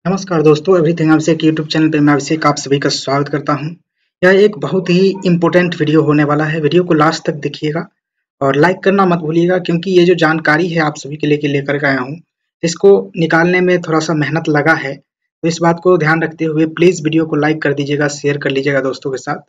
नमस्कार दोस्तों, एवरीथिंग अभिषेक YouTube channel पे मैं अभिषेक आप सभी का स्वागत करता हूं। यह एक बहुत ही इम्पोर्टेंट वीडियो होने वाला है। वीडियो को लास्ट तक देखिएगा और लाइक करना मत भूलिएगा, क्योंकि ये जो जानकारी है आप सभी के लिए लेकर के आया हूं, इसको निकालने में थोड़ा सा मेहनत लगा है। तो इस बात को ध्यान रखते हुए प्लीज़ वीडियो को लाइक कर दीजिएगा, शेयर कर लीजिएगा दोस्तों के साथ।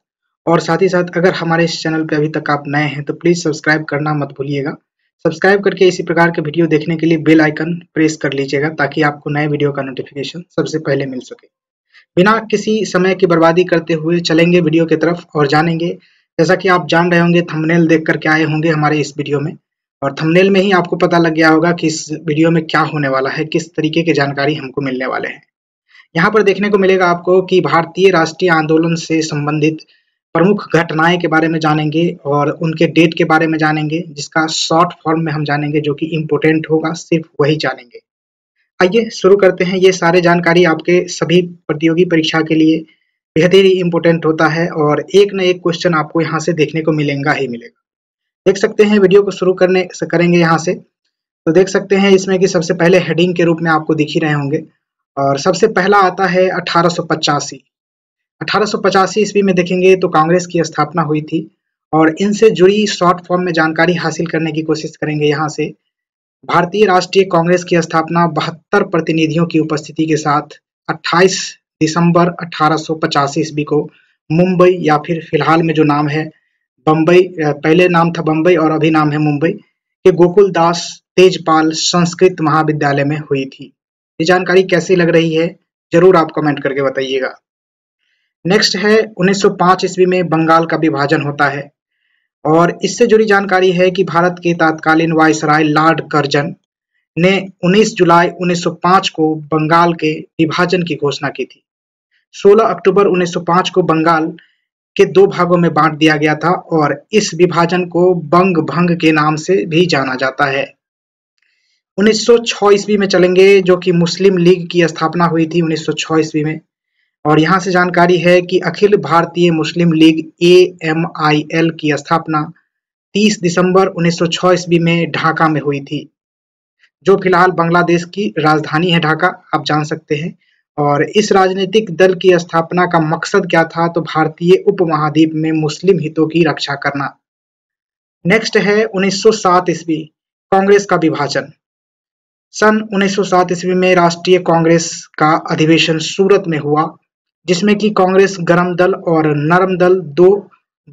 और साथ ही साथ अगर हमारे इस चैनल पर अभी तक आप नए हैं तो प्लीज़ सब्सक्राइब करना मत भूलिएगा। सब्सक्राइब करके इसी प्रकार के वीडियो देखने के लिए बेल आइकन प्रेस कर लीजिएगा, ताकि आपको नए वीडियो का नोटिफिकेशन सबसे पहले मिल सके। बिना किसी समय की बर्बादी करते हुए चलेंगे वीडियो की तरफ और जानेंगे। जैसा कि आप जान रहे होंगे, थंबनेल देख करके आए होंगे हमारे इस वीडियो में, और थंबनेल में ही आपको पता लग गया होगा कि इस वीडियो में क्या होने वाला है, किस तरीके की जानकारी हमको मिलने वाले हैं। यहाँ पर देखने को मिलेगा आपको कि भारतीय राष्ट्रीय आंदोलन से संबंधित प्रमुख घटनाएं के बारे में जानेंगे और उनके डेट के बारे में जानेंगे, जिसका शॉर्ट फॉर्म में हम जानेंगे, जो कि इम्पोर्टेंट होगा, सिर्फ वही जानेंगे। आइए शुरू करते हैं। ये सारे जानकारी आपके सभी प्रतियोगी परीक्षा के लिए बेहद ही इम्पोर्टेंट होता है और एक न एक क्वेश्चन आपको यहाँ से देखने को मिलेगा ही मिलेगा। देख सकते हैं, वीडियो को शुरू करने से करेंगे यहाँ से, तो देख सकते हैं इसमें कि सबसे पहले हेडिंग के रूप में आपको दिख ही रहे होंगे, और सबसे पहला आता है 1885। 1885 ईस्वी में देखेंगे तो कांग्रेस की स्थापना हुई थी, और इनसे जुड़ी शॉर्ट फॉर्म में जानकारी हासिल करने की कोशिश करेंगे। यहाँ से भारतीय राष्ट्रीय कांग्रेस की स्थापना 72 प्रतिनिधियों की उपस्थिति के साथ 28 दिसंबर 1885 ईस्वी को मुंबई, या फिर फिलहाल में जो नाम है बम्बई, पहले नाम था बम्बई और अभी नाम है मुंबई, के गोकुल दास तेजपाल संस्कृत महाविद्यालय में हुई थी। ये जानकारी कैसी लग रही है जरूर आप कमेंट करके बताइएगा। नेक्स्ट है 1905 ईस्वी में बंगाल का विभाजन होता है, और इससे जुड़ी जानकारी है कि भारत के तत्कालीन वायसराय लॉर्ड कर्जन ने 19 जुलाई 1905 को बंगाल के विभाजन की घोषणा की थी। 16 अक्टूबर 1905 को बंगाल के दो भागों में बांट दिया गया था, और इस विभाजन को बंग भंग के नाम से भी जाना जाता है। 1906 ईस्वी में चलेंगे, जो कि मुस्लिम लीग की स्थापना हुई थी 1906 ईस्वी में, और यहाँ से जानकारी है कि अखिल भारतीय मुस्लिम लीग AMIL की स्थापना 30 दिसंबर 1906 ईस्वी में ढाका में हुई थी, जो फिलहाल बांग्लादेश की राजधानी है ढाका, आप जान सकते हैं। और इस राजनीतिक दल की स्थापना का मकसद क्या था, तो भारतीय उपमहाद्वीप में मुस्लिम हितों की रक्षा करना। नेक्स्ट है 1907 ईस्वी, कांग्रेस का विभाजन। सन 1907 ईस्वी में राष्ट्रीय कांग्रेस का अधिवेशन सूरत में हुआ, जिसमें कि कांग्रेस गर्म दल और नरम दल दो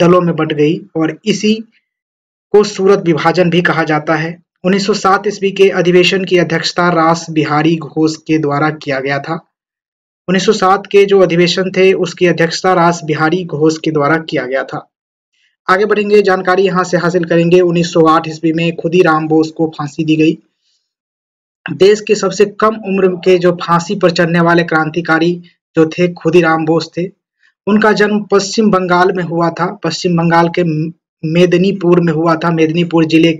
दलों में बंट गई, और इसी को सूरत विभाजन भी कहा जाता है। 1907 ईस्वी के अधिवेशन की अध्यक्षता रास बिहारी घोष के द्वारा किया गया था। 1907 के जो अधिवेशन थे उसकी अध्यक्षता रास बिहारी घोष के द्वारा किया गया था। आगे बढ़ेंगे, जानकारी यहाँ से हासिल करेंगे। 1908 ईस्वी में खुदीराम बोस को फांसी दी गई। देश के सबसे कम उम्र के जो फांसी पर चढ़ने वाले क्रांतिकारी जो थे खुदीराम बोस थे। उनका जन्म पश्चिम बंगाल में हुआ था, पश्चिम बंगाल के मेदिनीपुर में हुआ था। मेदिनीपुर जिले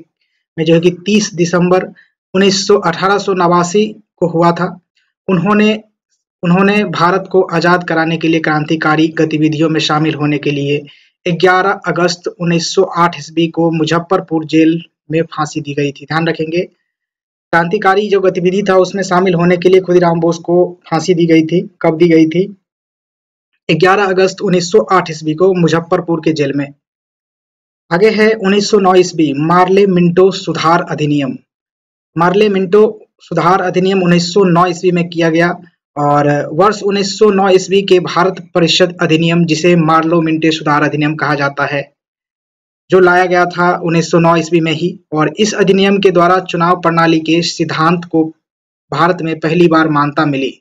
में जो है कि 30 दिसंबर 1889 को हुआ था। उन्होंने भारत को आज़ाद कराने के लिए क्रांतिकारी गतिविधियों में शामिल होने के लिए 11 अगस्त 1908 ईस्वी को मुजफ्फरपुर जेल में फांसी दी गई थी। ध्यान रखेंगे, क्रांतिकारी जो गतिविधि था उसमें शामिल होने के लिए खुदीराम बोस को फांसी दी गई थी। कब दी गई थी? 11 अगस्त 1908 ईस्वी को मुजफ्फरपुर के जेल में। आगे है 1909 ईस्वी, मार्ले मिंटो सुधार अधिनियम। मार्ले मिंटो सुधार अधिनियम 1909 ईस्वी में किया गया, और वर्ष 1909 ईस्वी के भारत परिषद अधिनियम, जिसे मार्लो मिंटो सुधार अधिनियम कहा जाता है, जो लाया गया था 1909 ईस्वी में ही। और इस अधिनियम के द्वारा चुनाव प्रणाली के सिद्धांत को भारत में पहली बार मान्यता मिली।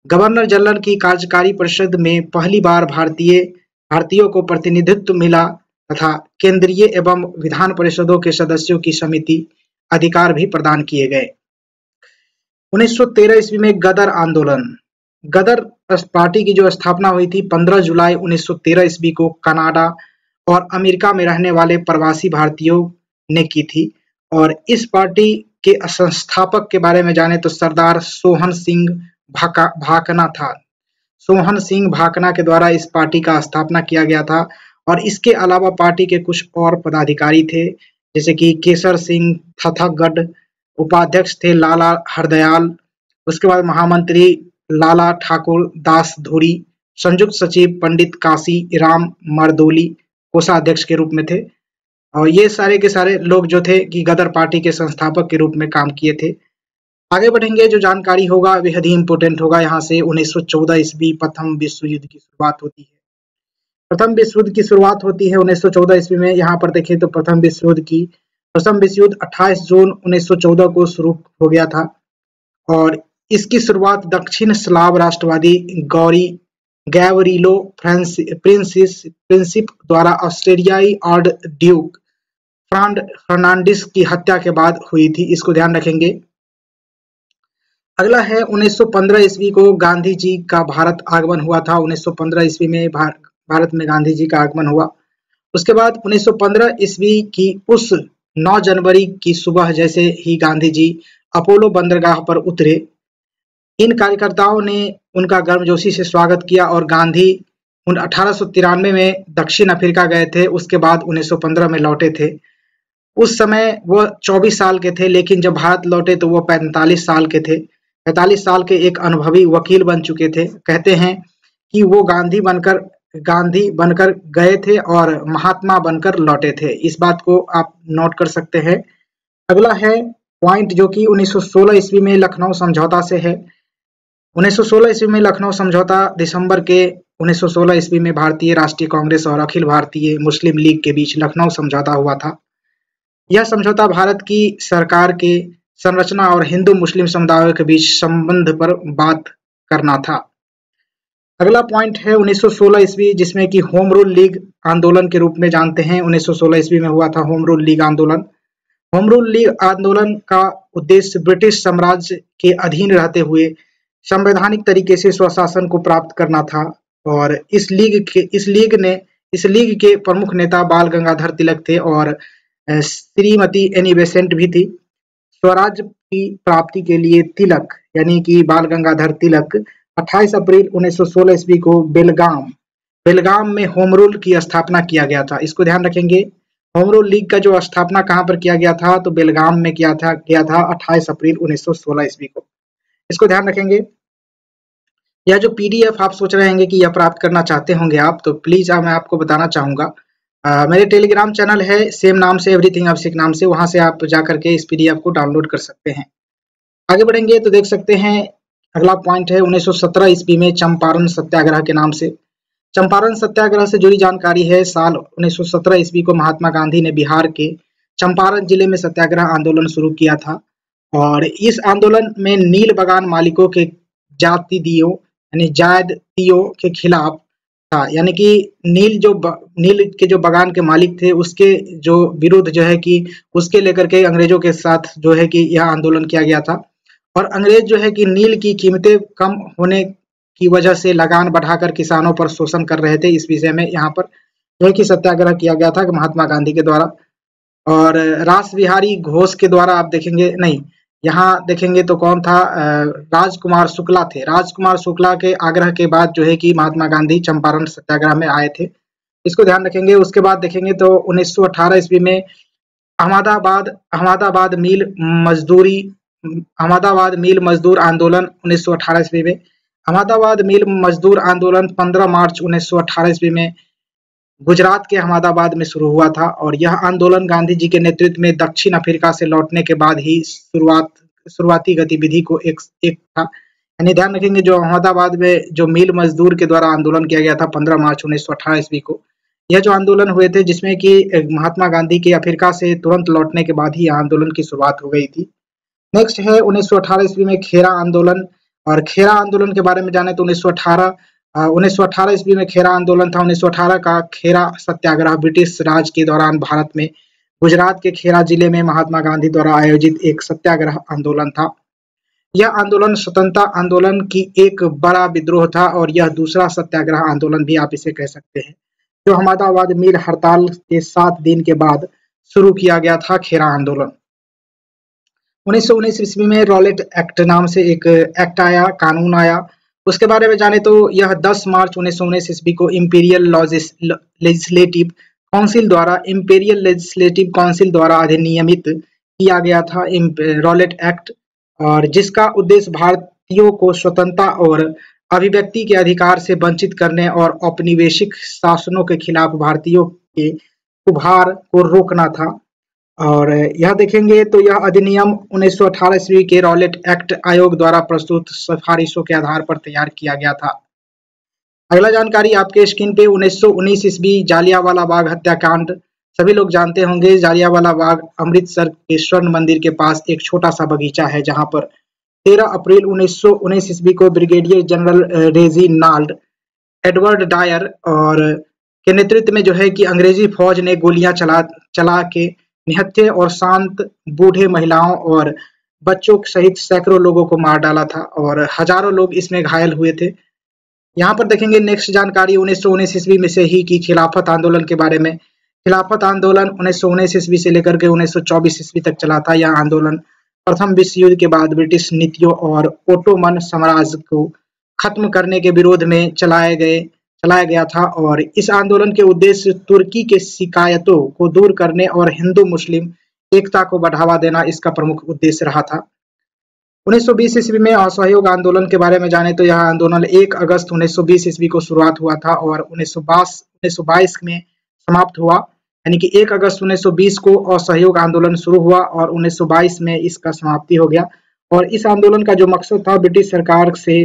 गवर्नर जनरल की कार्यकारी परिषद में पहली बार भारतीयों को प्रतिनिधित्व मिला, तथा केंद्रीय एवं विधान परिषदों के सदस्यों की समिति अधिकार भी प्रदान किए गए। 1913 ईस्वी में गदर आंदोलन। गदर पार्टी की जो स्थापना हुई थी 15 जुलाई 1913 ईस्वी को कनाडा और अमेरिका में रहने वाले प्रवासी भारतीयों ने की थी। और इस पार्टी के संस्थापक के बारे में जाने तो सरदार सोहन सिंह भाकना था। सोहन सिंह भाकना के द्वारा इस पार्टी का स्थापना किया गया था। और इसके अलावा पार्टी के कुछ और पदाधिकारी थे, जैसे कि केसर सिंह थथगढ़, उपाध्यक्ष थे लाला हरदयाल, उसके बाद महामंत्री लाला ठाकुर दास धुरी, संयुक्त सचिव पंडित काशी राम मरदोली कोषाध्यक्ष के रूप में थे। और ये सारे के सारे लोग जो थे कि गदर पार्टी के संस्थापक के रूप में काम किए थे। आगे बढ़ेंगे, जो जानकारी होगा बेहद ही इंपॉर्टेंट होगा। यहाँ से 1914 ईस्वी प्रथम विश्व युद्ध की शुरुआत होती है। प्रथम विश्व युद्ध की शुरुआत होती है 1914 ईस्वी में। यहाँ पर देखें तो प्रथम विश्व युद्ध 28 जून 1914 को शुरू हो गया था और इसकी शुरुआत दक्षिण स्लाव राष्ट्रवादी गैवरीलो प्रिंसिप द्वारा ऑस्ट्रेलियाई आर्ड ड्यूक फर्नांडिस की हत्या के बाद हुई थी। इसको ध्यान रखेंगे। अगला है 1915 ईस्वी को गांधी जी का भारत आगमन हुआ था। 1915 ईस्वी में भारत में गांधी जी का आगमन हुआ। उसके बाद 1915 ईस्वी की उस 9 जनवरी की सुबह जैसे ही गांधी जी अपोलो बंदरगाह पर उतरे, इन कार्यकर्ताओं ने उनका गर्मजोशी से स्वागत किया और गांधी 1893 में दक्षिण अफ्रीका गए थे। उसके बाद 1915 में लौटे थे। उस समय वो 24 साल के थे, लेकिन जब भारत लौटे तो वो 45 साल के थे। 45 साल के एक अनुभवी वकील बन चुके थे। कहते हैं कि वो गांधी बनकर गए थे और महात्मा बनकर लौटे थे। इस बात को आप नोट कर सकते हैं। अगला है पॉइंट जो कि 1916 ईस्वी में लखनऊ समझौता से है। 1916 ईस्वी में लखनऊ समझौता दिसंबर के 1916 ईस्वी में भारतीय राष्ट्रीय कांग्रेस और अखिल भारतीय मुस्लिम लीग के बीच लखनऊ समझौता हुआ था। यह समझौता भारत की सरकार के संरचना और हिंदू मुस्लिम समुदायों के बीच संबंध पर बात करना था। अगला पॉइंट है 1916 ईस्वी, जिसमें कि होम रूल लीग आंदोलन के रूप में जानते हैं। 1916 ईस्वी में हुआ था होम रूल लीग आंदोलन। होम रूल लीग आंदोलन का उद्देश्य ब्रिटिश साम्राज्य के अधीन रहते हुए संवैधानिक तरीके से स्वशासन को प्राप्त करना था। और इस लीग के प्रमुख नेता बाल गंगाधर तिलक थे और श्रीमती एनी बेसेंट भी थी। स्वराज की प्राप्ति के लिए तिलक यानी कि बाल गंगाधर तिलक 28 अप्रैल 1916 ईस्वी को बेलगाम में होम रूल की स्थापना किया गया था। इसको ध्यान रखेंगे। होम रूल लीग का जो स्थापना कहाँ पर किया गया था, तो बेलगाम में किया था 28 अप्रैल 1916 ईस्वी को। इसको ध्यान रखेंगे। यह जो पीडीएफ आप सोच रहे होंगे कि यह प्राप्त करना चाहते होंगे आप, तो प्लीज मैं आपको बताना चाहूंगा, मेरे टेलीग्राम चैनल है सेम नाम से, एवरीथिंग अभिषेक नाम से, वहां से आप जाकर के इस पीडीएफ को डाउनलोड कर सकते हैं। आगे बढ़ेंगे तो देख सकते हैं अगला पॉइंट है 1917 ईस्वी में चंपारण सत्याग्रह के नाम से। चंपारण सत्याग्रह से जुड़ी जानकारी है। साल 1917 ईस्वी को महात्मा गांधी ने बिहार के चंपारण जिले में सत्याग्रह आंदोलन शुरू किया था और इस आंदोलन में नील बगान मालिकों के जायदतियों के खिलाफ था। यानी कि नील के जो बगान के मालिक थे उसके जो विरुद्ध जो है कि उसके लेकर के अंग्रेजों के साथ जो है कि यह आंदोलन किया गया था। और अंग्रेज जो है कि नील की कीमतें कम होने की वजह से लगान बढ़ाकर किसानों पर शोषण कर रहे थे। इस विषय में यहाँ पर जो है कि सत्याग्रह किया गया था महात्मा गांधी के द्वारा। और रास बिहारी घोष के द्वारा आप देखेंगे, नहीं यहाँ देखेंगे तो कौन था, राजकुमार शुक्ला थे। राजकुमार शुक्ला के आग्रह के बाद जो है कि महात्मा गांधी चंपारण सत्याग्रह में आए थे। इसको ध्यान रखेंगे। उसके बाद देखेंगे तो 1918 ईस्वी में अहमदाबाद मिल मजदूर आंदोलन 1918 ईस्वी में। अहमदाबाद मिल मजदूर आंदोलन 15 मार्च 1918 ईस्वी में गुजरात के अहमदाबाद में शुरू हुआ था और यह आंदोलन गांधी जी के नेतृत्व में दक्षिण अफ्रीका से लौटने के बाद ही शुरुआती गतिविधि को एक था। यानी ध्यान रखेंगे जो अहमदाबाद में जो मिल मजदूर के द्वारा आंदोलन किया गया था 15 मार्च 1918 ईस्वी को, यह जो आंदोलन हुए थे जिसमें कि महात्मा गांधी के अफ्रीका से तुरंत लौटने के बाद ही आंदोलन की शुरुआत हो गई थी। नेक्स्ट है 1918 ईस्वी में खेरा आंदोलन। और खेरा आंदोलन के बारे में जाने तो 1918 ईस्वी में खेरा आंदोलन था। 1918 का खेरा सत्याग्रह ब्रिटिश राज के दौरान भारत में गुजरात के खेरा जिले में महात्मा गांधी द्वारा आयोजित एक सत्याग्रह आंदोलन था। यह आंदोलन स्वतंत्रता आंदोलन की एक बड़ा विद्रोह था और यह दूसरा सत्याग्रह आंदोलन भी आप इसे कह सकते हैं, जो अहमदाबाद मिल हड़ताल के 7 दिन के बाद शुरू किया गया था खेरा आंदोलन। 1919 ईस्वी में रॉलेट एक्ट नाम से एक एक्ट आया, कानून आया। उसके बारे में जाने तो यह 10 मार्च 1919 ईस्वी को इंपीरियल लेजिस्लेटिव काउंसिल द्वारा अधिनियमित किया गया था रॉलेट एक्ट, और जिसका उद्देश्य भारतीयों को स्वतंत्रता और अभिव्यक्ति के अधिकार से वंचित करने और औपनिवेशिक शासनों के खिलाफ भारतीयों के उभार को रोकना था। और यह देखेंगे तो यह अधिनियम 1918 ईस्वी के रॉलेट एक्ट आयोग द्वारा प्रस्तुत सिफारिशों के आधार पर तैयार किया गया था। अगला जानकारी आपके स्क्रीन पे 1919 ईस्वी जालियांवाला बाग हत्याकांड। सभी लोग जानते होंगे जालियांवाला बाग अमृतसर के स्वर्ण मंदिर के पास एक छोटा सा बगीचा है जहां पर 13 अप्रैल 1919 ईस्वी को brigadier general Reginald Edward Dyer और के नेतृत्व में जो है कि अंग्रेजी फौज ने गोलियां चला के निहत्थे और शांत बूढ़े महिलाओं और बच्चों सहित सैकड़ों लोगों को मार डाला था और हजारों लोग इसमें घायल हुए थे। यहाँ पर देखेंगे नेक्स्ट जानकारी 1919 ईस्वी में से ही की खिलाफत आंदोलन के बारे में। खिलाफत आंदोलन 1919 ईस्वी से लेकर के 1924 ईस्वी तक चला था। यह आंदोलन प्रथम विश्व युद्ध के बाद ब्रिटिश नीतियों और ओटोमन साम्राज्य को खत्म करने के विरोध में चलाया गया था और इस आंदोलन के उद्देश्य तुर्की के शिकायतों को दूर करने और हिंदू मुस्लिम एकता को बढ़ावा देना इसका प्रमुख उद्देश्य रहा था। 1920 ईस्वी में असहयोग आंदोलन के बारे में जाने तो यह आंदोलन 1 अगस्त 1920 ईस्वी को शुरुआत हुआ था और 1922 में समाप्त हुआ। यानी कि 1 अगस्त 1920 को असहयोग आंदोलन शुरू हुआ और 1922 में इसका समाप्ति हो गया। और इस आंदोलन का जो मकसद था ब्रिटिश सरकार से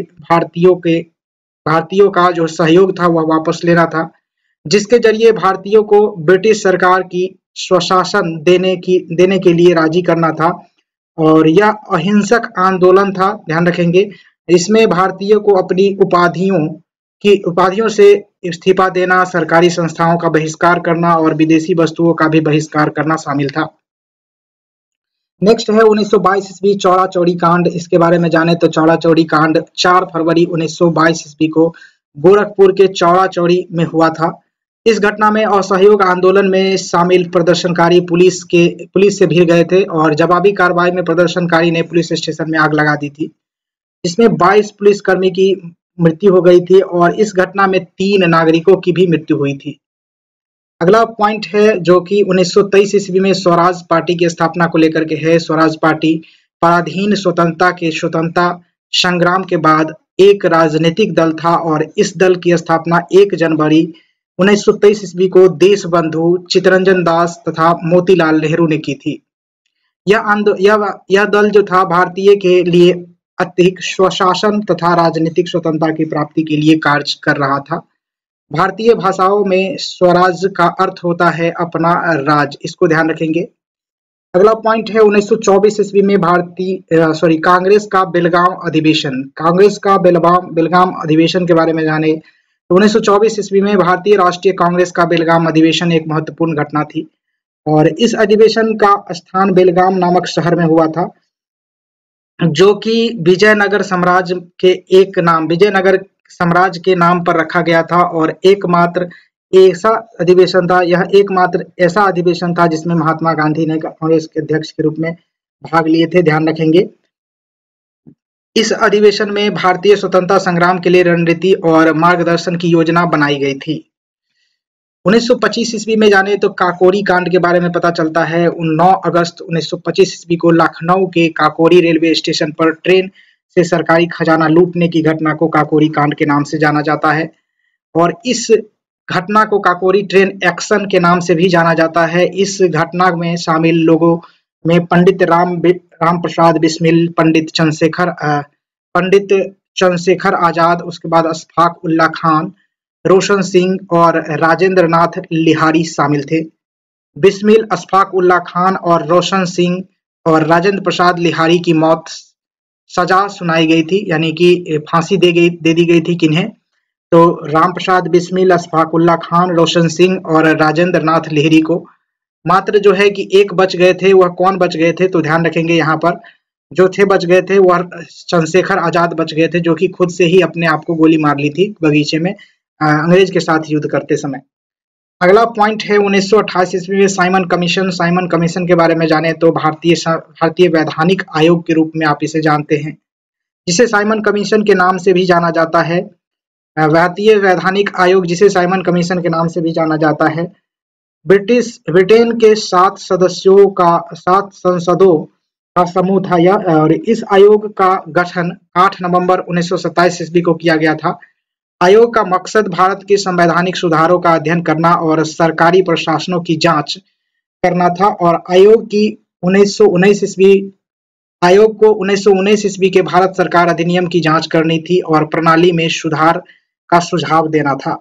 भारतीयों का जो सहयोग था वह वापस लेना था, जिसके जरिए भारतीयों को ब्रिटिश सरकार की स्वशासन देने के लिए राजी करना था। और यह अहिंसक आंदोलन था, ध्यान रखेंगे। इसमें भारतीयों को अपनी उपाधियों से इस्तीफा देना, सरकारी संस्थाओं का बहिष्कार करना और विदेशी वस्तुओं का भी बहिष्कार करना शामिल था। नेक्स्ट है 1922 ईस्वी चौड़ा चौड़ी कांड। इसके बारे में जाने तो चौड़ा चौड़ी कांड 4 फरवरी 1922 ईस्वी को गोरखपुर के चौड़ा चौड़ी में हुआ था। इस घटना में असहयोग आंदोलन में शामिल प्रदर्शनकारी पुलिस से भिड़ गए थे और जवाबी कार्रवाई में प्रदर्शनकारी ने पुलिस स्टेशन में आग लगा दी थी, जिसमें 22 पुलिसकर्मी की मृत्यु हो गई थी और इस घटना में 3 नागरिकों की भी मृत्यु हुई थी। अगला पॉइंट है जो कि 1923 ईस्वी में स्वराज पार्टी की स्थापना को लेकर के है। स्वराज पार्टी पराधीन स्वतंत्रता संग्राम के बाद एक राजनीतिक दल था और इस दल की स्थापना 1 जनवरी 1923 ईस्वी को देशबंधु चित्तरंजन दास तथा मोतीलाल नेहरू ने की थी। यह दल जो था भारतीय के लिए अधिक स्वशासन तथा राजनीतिक स्वतंत्रता की प्राप्ति के लिए कार्य कर रहा था। भारतीय भाषाओं में स्वराज का अर्थ होता है अपना राज, इसको ध्यान रखेंगे। अगला पॉइंट है 1924 ईस्वी में कांग्रेस का बेलगाम अधिवेशन। कांग्रेस का बेलगाम अधिवेशन के बारे में जाने तो 1924 ईस्वी में भारतीय राष्ट्रीय कांग्रेस का बेलगाम अधिवेशन एक महत्वपूर्ण घटना थी और इस अधिवेशन का स्थान बेलगाम नामक शहर में हुआ था, जो कि विजयनगर साम्राज्य के नाम पर रखा गया था और एकमात्र ऐसा अधिवेशन था जिसमें महात्मा गांधी ने कांग्रेस के अध्यक्ष के रूप में भाग लिए थे, ध्यान रखेंगे। इस अधिवेशन में भारतीय स्वतंत्रता संग्राम के लिए रणनीति और मार्गदर्शन की योजना बनाई गई थी। 1925 ईस्वी में जाने तो काकोरी कांड के बारे में पता चलता है। 9 अगस्त 1925 ईस्वी को लखनऊ के काकोरी रेलवे स्टेशन पर ट्रेन से सरकारी खजाना लूटने की घटना को काकोरी कांड के नाम से जाना जाता है और इस घटना को काकोरी ट्रेन एक्शन के नाम से भी जाना जाता है। इस घटना में शामिल लोगों में पंडित राम प्रसाद बिस्मिल, पंडित चंद्रशेखर आजाद, उसके बाद अशफाक उल्ला खान, रोशन सिंह और राजेंद्र नाथ लिहारी शामिल थे। बिस्मिल, अशफाक उल्ला खान और रोशन सिंह और राजेंद्र प्रसाद लिहारी की मौत सजा सुनाई गई थी, यानी कि फांसी दे दी गई थी। किन्हें? तो राम प्रसाद बिस्मिल, अशफाक उल्ला खान, रोशन सिंह और राजेंद्र नाथ लिहारी को। मात्र जो है कि एक बच गए थे, वह कौन बच गए थे तो ध्यान रखेंगे। यहाँ पर जो थे बच गए थे वह चंद्रशेखर आजाद बच गए थे, जो कि खुद से ही अपने आप को गोली मार ली थी बगीचे में अंग्रेज के साथ युद्ध करते समय। अगला पॉइंट है 1928 ईस्वी में साइमन कमीशन के बारे में जाने तो भारतीय वैधानिक आयोग के रूप में आप इसे जानते हैं, जिसे साइमन कमीशन के नाम से भी जाना जाता है। भारतीय वैधानिक आयोग, जिसे साइमन कमीशन के नाम से भी जाना जाता है, ब्रिटेन के 7 संसदों का समूह था यह, और इस आयोग का गठन 8 नवंबर 1927 ईस्वी को किया गया था। आयोग का मकसद भारत के संवैधानिक सुधारों का अध्ययन करना और सरकारी प्रशासनों की जांच करना था, और आयोग को 1919 ईस्वी के भारत सरकार अधिनियम की जांच करनी थी और प्रणाली में सुधार का सुझाव देना था।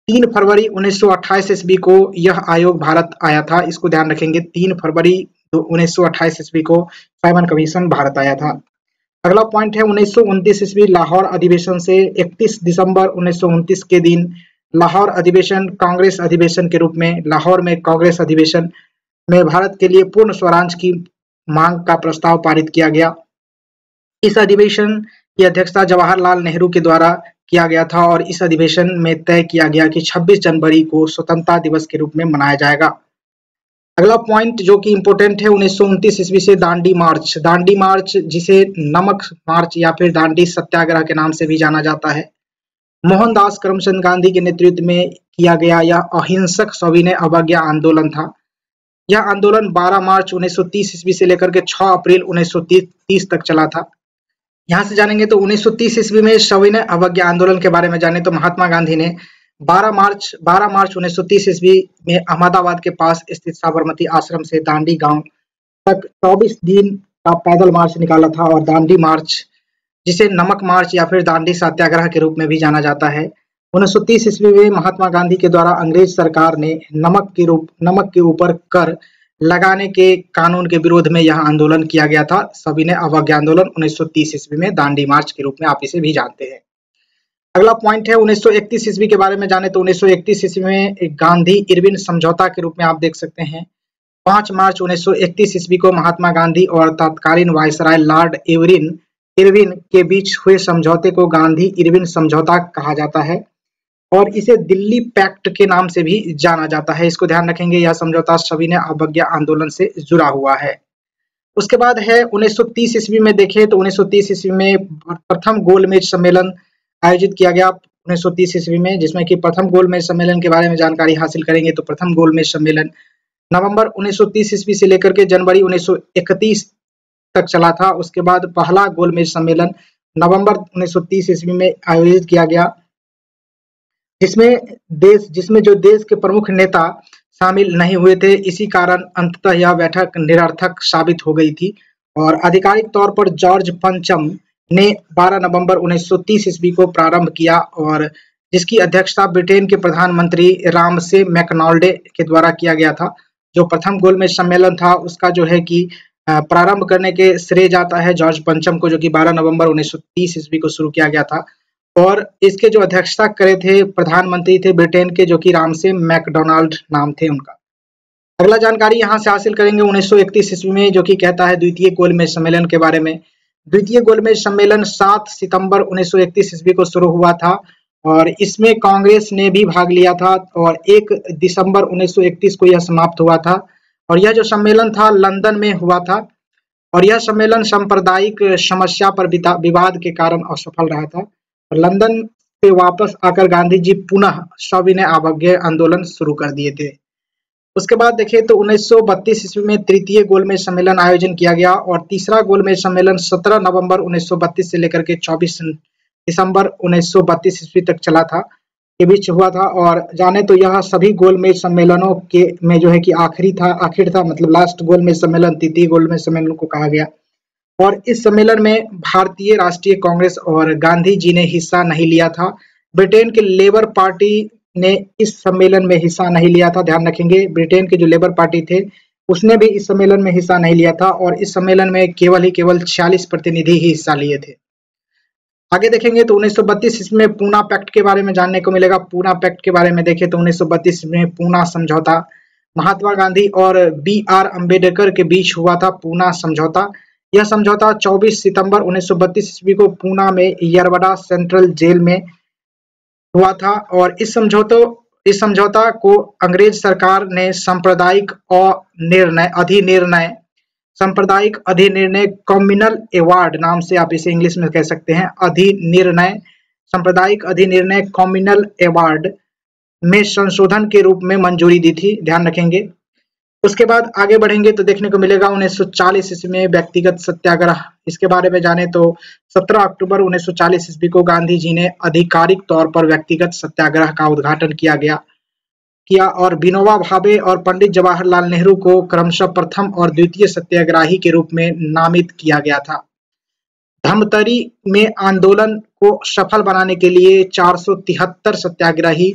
3 फरवरी 1928 ईस्वी को यह आयोग भारत आया था। इसको ध्यान रखेंगे, 3 फरवरी 1928 ईस्वी को साइमन कमीशन भारत आया था। अगला पॉइंट है 1929 ईस्वी लाहौर अधिवेशन से 31 दिसंबर 1929 के दिन लाहौर अधिवेशन कांग्रेस अधिवेशन के रूप में लाहौर में कांग्रेस अधिवेशन में भारत के लिए पूर्ण स्वराज की मांग का प्रस्ताव पारित किया गया। इस अधिवेशन की अध्यक्षता जवाहरलाल नेहरू के द्वारा किया गया था, और इस अधिवेशन में तय किया गया कि 26 जनवरी को स्वतंत्रता दिवस के रूप में मनाया जाएगा। अगला पॉइंट जो कि इंपॉर्टेंट है 1929 ईस्वी से दांडी मार्च जिसे नमक मार्च या फिर दांडी सत्याग्रह के नाम से भी जाना जाता है, मोहनदास करमचंद गांधी के नेतृत्व में किया गया यह अहिंसक सविनय अवज्ञा आंदोलन था। यह आंदोलन 12 मार्च 1930 ईस्वी से लेकर के 6 अप्रैल 1930 तक चला था। यहाँ से जानेंगे तो 1930 ईस्वी में सविनय अवज्ञा आंदोलन के बारे में जाने तो महात्मा गांधी ने 12 मार्च 1930 ईस्वी में अहमदाबाद के पास स्थित साबरमती आश्रम से दांडी गांव तक 24 दिन का पैदल मार्च निकाला था, और दांडी मार्च जिसे नमक मार्च या फिर दांडी सत्याग्रह के रूप में भी जाना जाता है। 1930 ईस्वी में महात्मा गांधी के द्वारा अंग्रेज सरकार ने नमक के ऊपर कर लगाने के कानून के विरोध में यह आंदोलन किया गया था। सविनय अवज्ञा आंदोलन 1930 ईस्वी में दांडी मार्च के रूप में आप इसे भी जानते हैं। अगला पॉइंट है 1931 ईस्वी के बारे में जाने तो 1931 ईस्वी में गांधी इरविन समझौता के रूप में आप देख सकते हैं। 5 मार्च 1931 ईस्वी को महात्मा गांधी और तत्कालीन वायसराय लॉर्ड इरविन के बीच हुए समझौते को गांधी इरविन समझौता कहा जाता है, और इसे दिल्ली पैक्ट के नाम से भी जाना जाता है। इसको ध्यान रखेंगे, यह समझौता सविनय अवज्ञा आंदोलन से जुड़ा हुआ है। उसके बाद है 1930 ईस्वी में देखें तो 1930 ईस्वी में प्रथम गोलमेज सम्मेलन आयोजित किया गया 1930 ईस्वी में, जिसमें कि प्रथम गोलमेज सम्मेलन के बारे में जानकारी हासिल करेंगे तो प्रथम गोलमेज सम्मेलन नवंबर 1930 ईस्वी से लेकर के जनवरी 1931 तक चला था। उसके बाद पहला गोलमेज सम्मेलन नवंबर 1930 ईस्वी में आयोजित किया गया, जिसमें जो देश के प्रमुख नेता शामिल नहीं हुए थे। इसी कारण अंततः यह बैठक निरर्थक साबित हो गई थी, और आधिकारिक तौर पर जॉर्ज पंचम ने 12 नवंबर 1930 ईस्वी को प्रारंभ किया, और जिसकी अध्यक्षता ब्रिटेन के प्रधानमंत्री रामसे मैकडॉनल्ड के द्वारा किया गया था। जो प्रथम गोलमेज सम्मेलन था उसका जो है कि प्रारंभ करने के श्रेय जाता है जॉर्ज पंचम को, जो कि 12 नवंबर 1930 ईस्वी को शुरू किया गया था, और इसके जो अध्यक्षता करे थे प्रधानमंत्री थे ब्रिटेन के, जो कि रामसे मैकडॉनल्ड नाम थे उनका। अगला जानकारी यहाँ से हासिल करेंगे 1931 ईस्वी में, जो कि कहता है द्वितीय गोलमेज सम्मेलन के बारे में। द्वितीय गोलमेज सम्मेलन 7 सितंबर 1931 ईस्वी को शुरू हुआ था, और इसमें कांग्रेस ने भी भाग लिया था, और 1 दिसंबर 1931 को यह समाप्त हुआ था। और यह जो सम्मेलन था लंदन में हुआ था, और यह सम्मेलन सांप्रदायिक समस्या पर विवाद के कारण असफल रहा था। लंदन से वापस आकर गांधी जी पुनः सविनय अवज्ञा आंदोलन शुरू कर दिए थे। उसके बाद देखें तो 1932 ईस्वी में तृतीय गोलमेज सम्मेलन आयोजन किया गया, और तीसरा गोलमेज सम्मेलन 17 नवंबर 1932 से लेकर के 24 दिसंबर 1932 ईस्वी तक चला था, के बीच हुआ था। और जाने तो यह सभी गोलमेज सम्मेलनों के में जो है कि आखिर था, मतलब लास्ट गोलमेज सम्मेलन तृतीय गोलमेज सम्मेलन को कहा गया। और इस सम्मेलन में भारतीय राष्ट्रीय कांग्रेस और गांधी जी ने हिस्सा नहीं लिया था। ब्रिटेन के लेबर पार्टी ने इस सम्मेलन में हिस्सा नहीं लिया था। ध्यान रखेंगे, ब्रिटेन के जो लेबर पार्टी थे उसने भी इस सम्मेलन में हिस्सा नहीं लिया था, और इस सम्मेलन में केवल 46 प्रतिनिधि ही हिस्सा लिए थे। आगे देखेंगे तो 1932 इसमें पूना पैक्ट के बारे में जानने को मिलेगा। पूना पैक्ट के बारे में देखें तो 1932 में पूना समझौता महात्मा गांधी और BR अम्बेडकर के बीच हुआ था। पूना समझौता, यह समझौता 24 सितंबर 1932 ईस्वी को पूना में यरवड़ा सेंट्रल जेल में हुआ था, और इस समझौता को अंग्रेज सरकार ने सांप्रदायिक अधिनिर्णय कम्युनल अवार्ड नाम से आप इसे इंग्लिश में कह सकते हैं, सांप्रदायिक अधिनिर्णय कम्युनल अवार्ड में संशोधन के रूप में मंजूरी दी थी। ध्यान रखेंगे, उसके बाद आगे बढ़ेंगे तो देखने को मिलेगा 1940 ईस्वी में व्यक्तिगत सत्याग्रह। इसके बारे में जाने तो 17 अक्टूबर 1940 ईस्वी को गांधी जी ने आधिकारिक तौर पर व्यक्तिगत सत्याग्रह का उद्घाटन किया और विनोबा भावे और पंडित जवाहरलाल नेहरू को क्रमशः प्रथम और द्वितीय सत्याग्रही के रूप में नामित किया गया था। धमतरी में आंदोलन को सफल बनाने के लिए 473 सत्याग्रही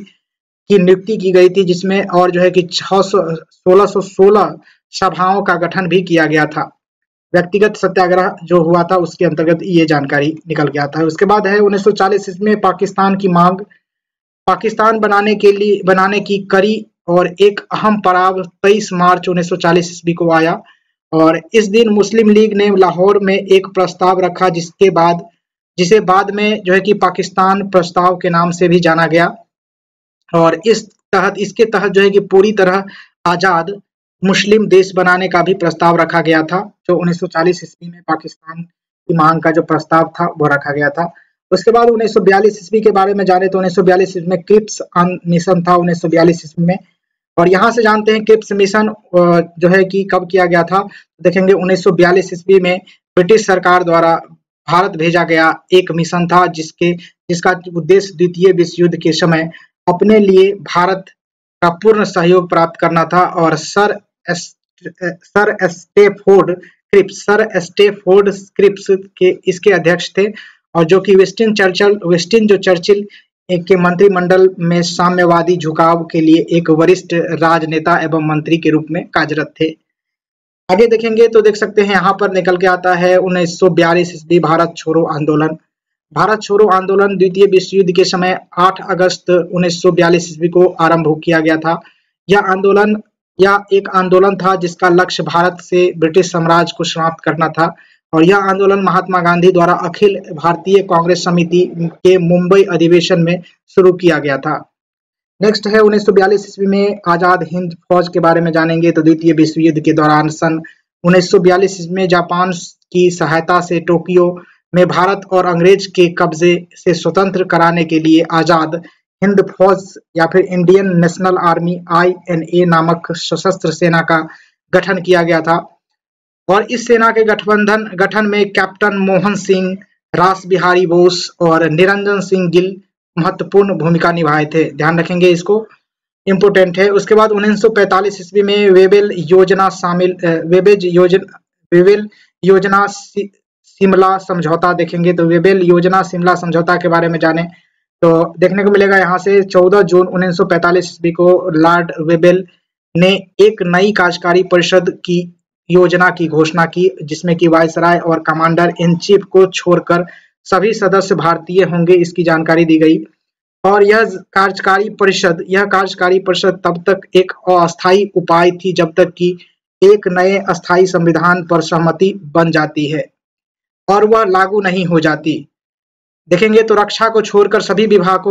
की नियुक्ति की गई थी, जिसमें और जो है कि 1616 सभाओं का गठन भी किया गया था। व्यक्तिगत सत्याग्रह जो हुआ था उसके अंतर्गत ये जानकारी निकल गया था। उसके बाद है 1940 में पाकिस्तान की मांग। पाकिस्तान बनाने की कड़ी और एक अहम पड़ाव 23 मार्च 1940 ईस्वी को आया और इस दिन मुस्लिम लीग ने लाहौर में एक प्रस्ताव रखा जिसे बाद में जो है कि पाकिस्तान प्रस्ताव के नाम से भी जाना गया और इसके तहत जो है कि पूरी तरह आजाद मुस्लिम देश बनाने का भी प्रस्ताव रखा गया था। जो 1940 ईस्वी में पाकिस्तान की मांग का जो प्रस्ताव था वो रखा गया था। उसके बाद 1942 ईस्वी के बारे में जाने तो 1942 ईस्वी में क्रिप्स मिशन था 1942 ईस्वी में, और यहाँ से जानते हैं क्रिप्स मिशन जो है कि कब किया गया था। देखेंगे 1942 ईस्वी में ब्रिटिश सरकार द्वारा भारत भेजा गया एक मिशन था जिसका उद्देश्य द्वितीय विश्व युद्ध के समय अपने लिए भारत का पूर्ण सहयोग प्राप्त करना था और सर स्टैफोर्ड क्रिप्स के इसके अध्यक्ष थे और जो कि विंस्टन चर्चिल के मंत्रिमंडल में साम्यवादी झुकाव के लिए एक वरिष्ठ राजनेता एवं मंत्री के रूप में कार्यरत थे। आगे देखेंगे तो देख सकते हैं यहाँ पर निकल के आता है 1942 ईस्वी भारत छोड़ो आंदोलन। भारत छोड़ो आंदोलन द्वितीय विश्व युद्ध के समय 8 अगस्त 1942 ईस्वी को आरंभ किया गया था। यह एक आंदोलन था जिसका लक्ष्य भारत से ब्रिटिश साम्राज्य को समाप्त करना था और यह आंदोलन महात्मा गांधी द्वारा अखिल भारतीय कांग्रेस समिति के मुंबई अधिवेशन में शुरू किया गया था। नेक्स्ट है 1942 ईस्वी में आजाद हिंद फौज के बारे में जानेंगे तो द्वितीय विश्व युद्ध के दौरान सन 1942 ईस्वी में जापान की सहायता से टोक्यो में भारत और अंग्रेज के कब्जे से स्वतंत्र कराने के लिए आजाद हिंद फौज या फिर इंडियन नेशनल आर्मी INA नामक सशस्त्र सेना का गठन किया गया था और इस सेना के गठन में कैप्टन मोहन सिंह, रास बिहारी बोस और निरंजन सिंह गिल महत्वपूर्ण भूमिका निभाए थे। ध्यान रखेंगे, इसको इम्पोर्टेंट है। उसके बाद 1945 ईस्वी में वेबल योजना शिमला समझौता देखेंगे तो वेबल योजना शिमला समझौता के बारे में जाने तो देखने को मिलेगा यहाँ से 14 जून 1945 ईस्वी को लॉर्ड वेबल ने एक नई कार्यकारी परिषद की योजना की घोषणा की जिसमें कि वायसराय और कमांडर इन चीफ को छोड़कर सभी सदस्य भारतीय होंगे, इसकी जानकारी दी गई। और यह कार्यकारी परिषद तब तक एक अस्थायी उपाय थी जब तक कि एक नए अस्थायी संविधान पर सहमति बन जाती है और वह लागू नहीं हो जाती। देखेंगे तो रक्षा को छोड़कर सभी विभाग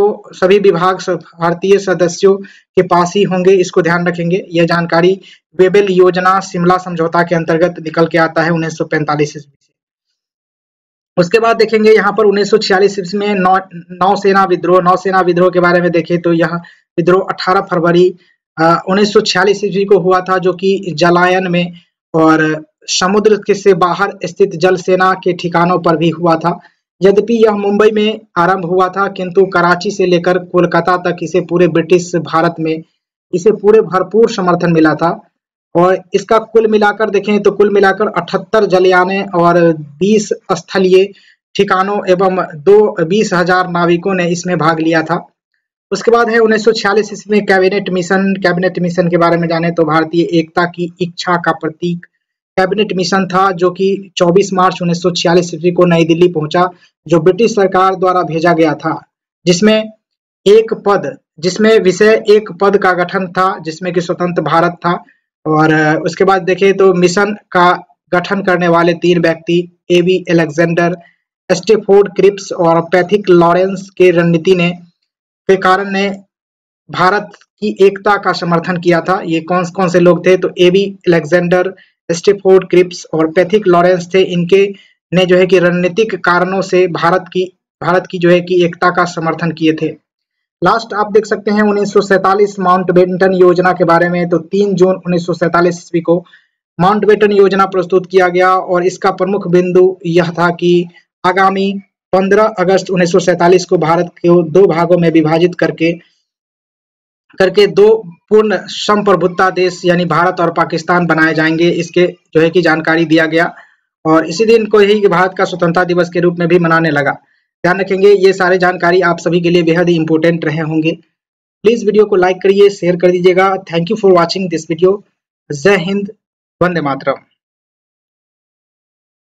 भारतीय सदस्यों के पास ही होंगे, इसको ध्यान रखेंगे। यह जानकारी वेबल योजना शिमला समझौता के अंतर्गत निकल के आता है 1945 ईस्वी से। उसके बाद देखेंगे यहाँ पर 1946 ईस्वी में नौसेना विद्रोह के बारे में देखें तो यह विद्रोह 18 फरवरी 1946 ईस्वी को हुआ था जो कि जलायन में और समुद्र के से बाहर स्थित जल सेना के ठिकानों पर भी हुआ था। यद्यपि यह मुंबई में आरंभ हुआ था किंतु कराची से लेकर कोलकाता तक इसे पूरे ब्रिटिश भारत में इसे पूरे भरपूर समर्थन मिला था और इसका कुल मिलाकर देखें तो कुल मिलाकर 78 जलयाने और 20 स्थलीय ठिकानों एवं 20,000 नाविकों ने इसमें भाग लिया था। उसके बाद है 1946 ईस्वी में कैबिनेट मिशन के बारे में जाने तो भारतीय एकता की इच्छा का प्रतीक कैबिनेट मिशन था जो कि 24 मार्च 1946 ईस्वी को नई दिल्ली पहुंचा, जो ब्रिटिश सरकार द्वारा भेजा गया था, जिसमें विषय एक पद का गठन था जिसमें कि स्वतंत्र भारत था। और उसके बाद देखें तो मिशन का गठन करने वाले 3 व्यक्ति AB अलेक्जेंडर, स्टैफोर्ड क्रिप्स और पैथिक लॉरेंस के रणनीति के कारण ने भारत की एकता का समर्थन किया था। ये कौन से लोग थे तो AB अलेक्जेंडर, स्टैफोर्ड क्रिप्स और पैथिक लॉरेंस थे। इनके ने जो है कि रणनीतिक कारणों से भारत की जो है कि एकता का समर्थन किए थे। लास्ट आप देख सकते हैं 1947 माउंटबेटन योजना के बारे में। तो 3 जून 1947 ईस्वी को माउंटबेटन योजना प्रस्तुत किया गया और इसका प्रमुख बिंदु यह था कि आगामी 15 अगस्त 1947 को भारत को 2 भागों में विभाजित करके 2 पूर्ण संप्रभुता देश यानी भारत और पाकिस्तान बनाए जाएंगे, इसके जो है कि जानकारी दिया गया। और इसी दिन को ही भारत का स्वतंत्रता दिवस के रूप में भी मनाने लगा। ध्यान रखेंगे, ये सारे जानकारी आप सभी के लिए बेहद ही इंपॉर्टेंट रहे होंगे। प्लीज वीडियो को लाइक करिए, शेयर कर दीजिएगा। Thank you for watching this video. जय हिंद, वंदे मातरम।